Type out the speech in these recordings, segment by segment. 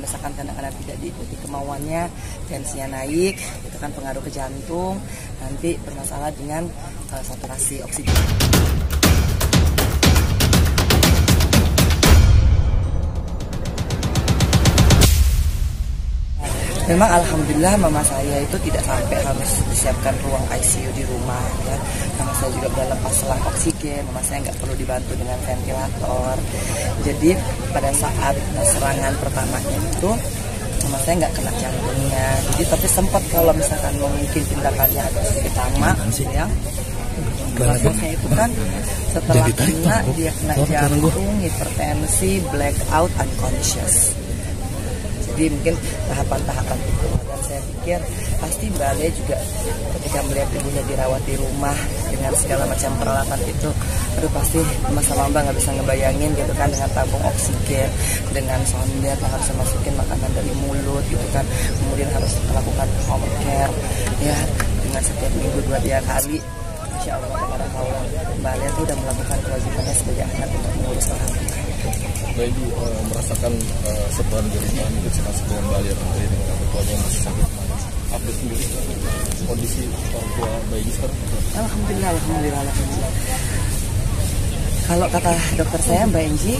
misalkan kadang-kadang tidak diikuti kemauannya, tensinya naik, itu kan pengaruh ke jantung, nanti bermasalah dengan saturasi oksigen. Memang alhamdulillah mama saya itu tidak sampai harus disiapkan ruang ICU di rumah ya. Mama saya juga udah lepas selang oksigen, mama saya nggak perlu dibantu dengan ventilator. Jadi pada saat serangan pertamanya itu mama saya nggak kena jantungnya. Jadi tapi sempat kalau misalkan mungkin tindakannya agak sedikit lama ya. Prosesnya itu kan setelah kena dia kena jantung, hipertensi, blackout, unconscious. Jadi mungkin tahapan-tahapan itu, dan saya pikir pasti Mbak Ale juga ketika melihat ibunya dirawat di rumah dengan segala macam peralatan itu, aduh pasti sama Mbak nggak bisa ngebayangin gitu kan, dengan tabung oksigen, dengan sonder yang harus masukin makanan dari mulut gitu kan, kemudian harus melakukan home care ya, dengan setiap minggu 2-3 kali. Insya Allah Mbak Ale itu udah melakukan kewajibannya sebagai anak untuk mengurus orang tua. Mbak Ibu merasakan setelah di rumah mungkin sekali dengan Mbak Ale dengan orang tuanya masih sakit. Update sendiri kondisi orang tua Mbak Ibu sekarang? Alhamdulillah. Kalau kata dokter saya Mbak Enji,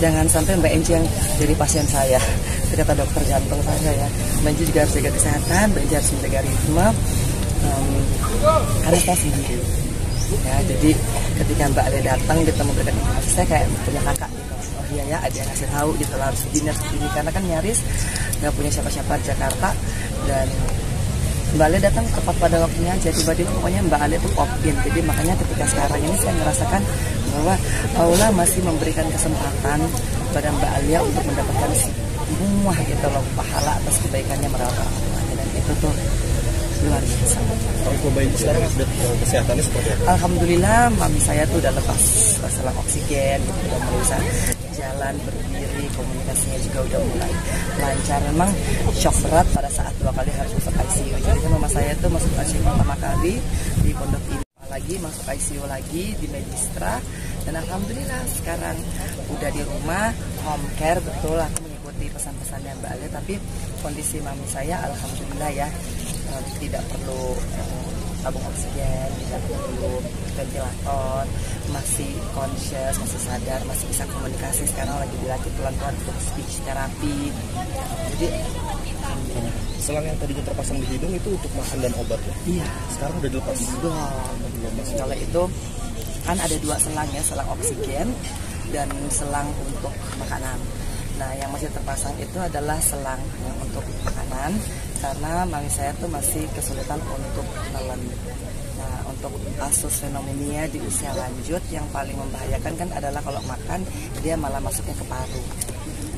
jangan sampai Mbak Enji yang jadi pasien saya. Itu kata dokter jantung saya ya. Mbak Enji juga harus jaga kesehatan, Mbak Enji harus menjaga ritme. Karena saya sendiri ya, jadi ketika Mbak Ale datang kita memberikan informasi, saya kayak punya kakak gitu. Oh iya ya, ada yang ngasih tahu gitu, harus begini, karena kan nyaris nggak punya siapa-siapa di Jakarta, dan Mbak Ale datang tepat pada waktunya aja, tiba-tiba pokoknya Mbak Ale tuh pop-in. Jadi makanya ketika sekarang ini saya merasakan bahwa Allah masih memberikan kesempatan pada Mbak Alia untuk mendapatkan semua gitu loh, pahala atas kebaikannya merawat orang tuanya, dan itu tuh luar biasa. Orang tua bayi sekarang update kesehatannya seperti apa? Alhamdulillah mami saya tuh udah lepas selang oksigen gitu, udah mulai bisa jalan berdiri, komunikasinya juga udah mulai lancar. Memang shock berat pada saat 2 kali harus masuk ICU. Jadi kan mama saya tuh masuk ICU pertama kali di pondok ini, lagi masuk ICU lagi di Medistra, dan alhamdulillah sekarang udah di rumah home care. Betul, aku mengikuti pesan-pesannya Mbak Ale, tapi kondisi mami saya alhamdulillah ya, tidak perlu tabung oksigen, tidak perlu ventilator, masih conscious, masih sadar, masih bisa komunikasi. Sekarang lagi dilatih pelan-pelan untuk speech therapy. Jadi selang yang tadinya terpasang di hidung itu untuk makan dan obat ya? Iya. Sekarang udah dilepas? Kalau itu kan ada 2 selang ya, selang oksigen dan selang untuk makanan. Nah, yang masih terpasang itu adalah selang yang untuk makanan, karena mami saya tuh masih kesulitan untuk nelen. Nah, untuk asus fenomenia di usia lanjut yang paling membahayakan kan adalah kalau makan dia malah masuknya ke paru.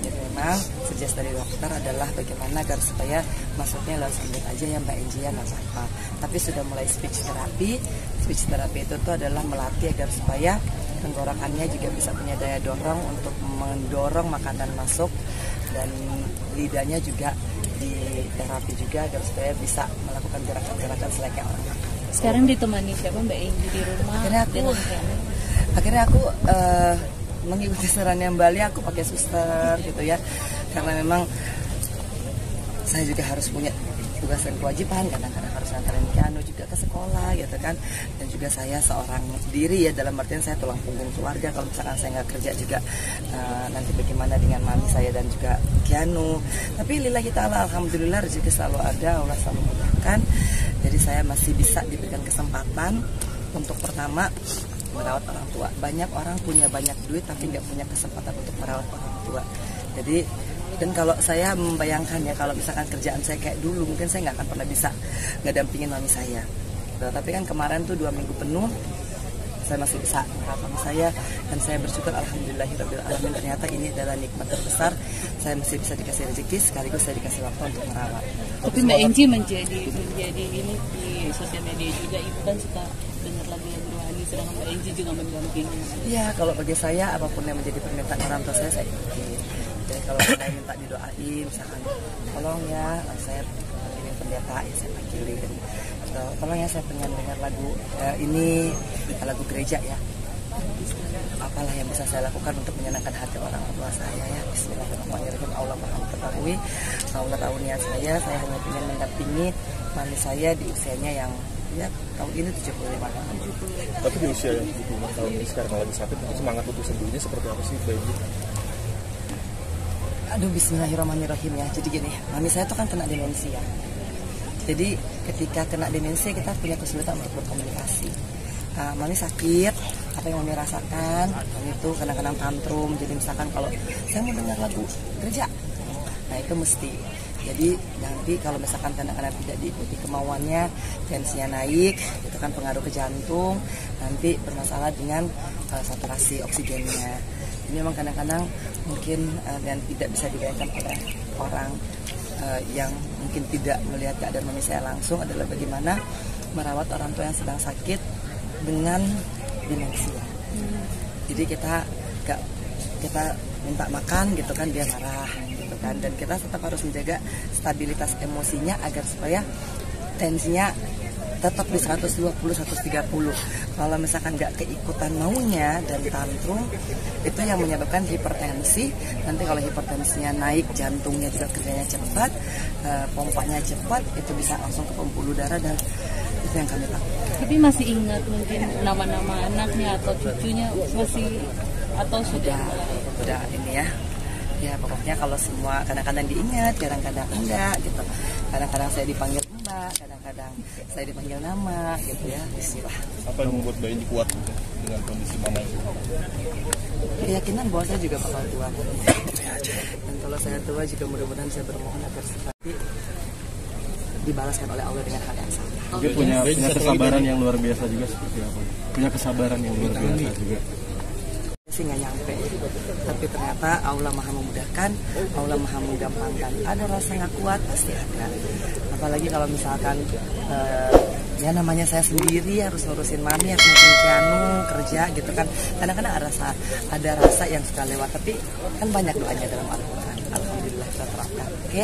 Jadi memang suggest dari dokter adalah bagaimana agar supaya masuknya lewat mulut aja ya Mbak Enji, ya nggak apa-apa. Tapi sudah mulai speech therapy. Speech therapy itu tuh adalah melatih agar supaya tenggorokannya juga bisa punya daya dorong untuk mendorong makanan masuk, dan lidahnya juga di terapi juga agar supaya bisa melakukan gerakan-gerakan selayaknya orang makan. Sekarang ditemani siapa Mbak Enji di rumah? Akhirnya aku mengikuti sarannya Mbak Ali, aku pakai suster gitu ya, karena memang saya juga harus punya tugas dan kewajiban, kadang-kadang harus nganterin Keanu juga ke sekolah gitu kan, dan juga saya seorang diri ya, dalam artian saya tulang punggung keluarga. Kalau misalkan saya nggak kerja juga nanti bagaimana dengan mami saya dan juga Keanu. Tapi lillahi ta'ala alhamdulillah rezeki selalu ada, Allah selalu mudahkan. Jadi saya masih bisa diberikan kesempatan untuk pertama merawat orang tua. Banyak orang punya banyak duit tapi nggak punya kesempatan untuk merawat orang tua. Jadi, dan kalau saya membayangkan ya, kalau misalkan kerjaan saya kayak dulu, mungkin saya nggak akan pernah bisa ngedampingin mami saya. Nah, tapi kan kemarin tuh 2 minggu penuh saya masih bisa merawat mami saya, dan saya bersyukur alhamdulillahirabbil alamin, ternyata ini adalah nikmat terbesar. Saya masih bisa dikasih rezeki sekaligus saya dikasih waktu untuk merawat. Tapi Mbak Enji menjadi ini di sosial media juga, ibu kan suka dengar lagu-lagu rohani, sedangkan Mbak Enji juga mendampingi. Iya, kalau bagi saya apapun yang menjadi permintaan orang tua saya ikuti. Jadi kalau saya minta didoain, misalkan tolong ya saya panggilin pendeta, ya saya panggilin. Tolong ya saya pengen dengar lagu ini lagu gereja ya, apalah yang bisa saya lakukan untuk menyenangkan hati orang tua saya ya. Bismillahirrahmanirrahim. Allah Maha mengetahui, Allah tahu niat saya hanya ingin mendampingi mami saya di usianya yang ya tahun ini 75 tahun. Tapi di usia yang 75 tahun ini sekarang lagi sakit, semangat untuk sembuhnya seperti apa sih Mbak Enji? Aduh, bismillahirrahmanirrahim ya. Jadi gini, mami saya tuh kan kena demensia. Jadi ketika kena demensia kita punya kesulitan untuk berkomunikasi. Mami sakit, apa yang mami rasakan, mami itu kadang-kadang tantrum. Jadi misalkan kalau saya mau dengar lagu gereja, nah itu mesti. Jadi nanti kalau misalkan kadang-kadang tidak diikuti kemauannya, tensinya naik, itu kan pengaruh ke jantung, nanti bermasalah dengan saturasi oksigennya. Ini memang kadang-kadang mungkin dan tidak bisa dibayangkan oleh orang yang mungkin tidak melihat keadaan mami saya langsung adalah bagaimana merawat orang tua yang sedang sakit dengan demensia. Jadi kita minta makan gitu kan, dia marah gitu kan, dan kita tetap harus menjaga stabilitas emosinya agar supaya tensinya tetap di 120, 130. Kalau misalkan nggak keikutan maunya dan tantrum, itu yang menyebabkan hipertensi. Nanti kalau hipertensinya naik, jantungnya juga kerjanya cepat, pompanya cepat, itu bisa langsung ke pembuluh darah, dan itu yang kami tahu. Tapi masih ingat mungkin nama-nama anaknya atau cucunya masih, atau sudah ini ya. Ya pokoknya kalau semua kadang-kadang diingat, kadang-kadang enggak gitu. Kadang-kadang saya dipanggil Mbak, kadang-kadang saya dipanggil nama gitu ya. Bismillah. Apa yang membuat Mbak Enji kuat dengan kondisi mama itu? Keyakinan bahwa saya juga bakal kuat. Dan kalau saya tua juga mudah-mudahan saya bermohon agar seperti dibalaskan oleh Allah dengan hal yang sama. Dia punya kesabaran yang luar biasa juga seperti apa? Punya kesabaran yang luar biasa juga. Sih nggak nyampe, tapi ternyata Allah Maha memudahkan, Allah Maha menggampangkan. Ada rasa nggak kuat pasti ada, apalagi kalau misalkan ya namanya saya sendiri harus ngurusin mami, harus ngurusin piano, kerja gitu kan. Kadang-kadang ada rasa yang suka lewat, tapi kan banyak doanya dalam Al-Quran. Alhamdulillah kita terapkan. Oke.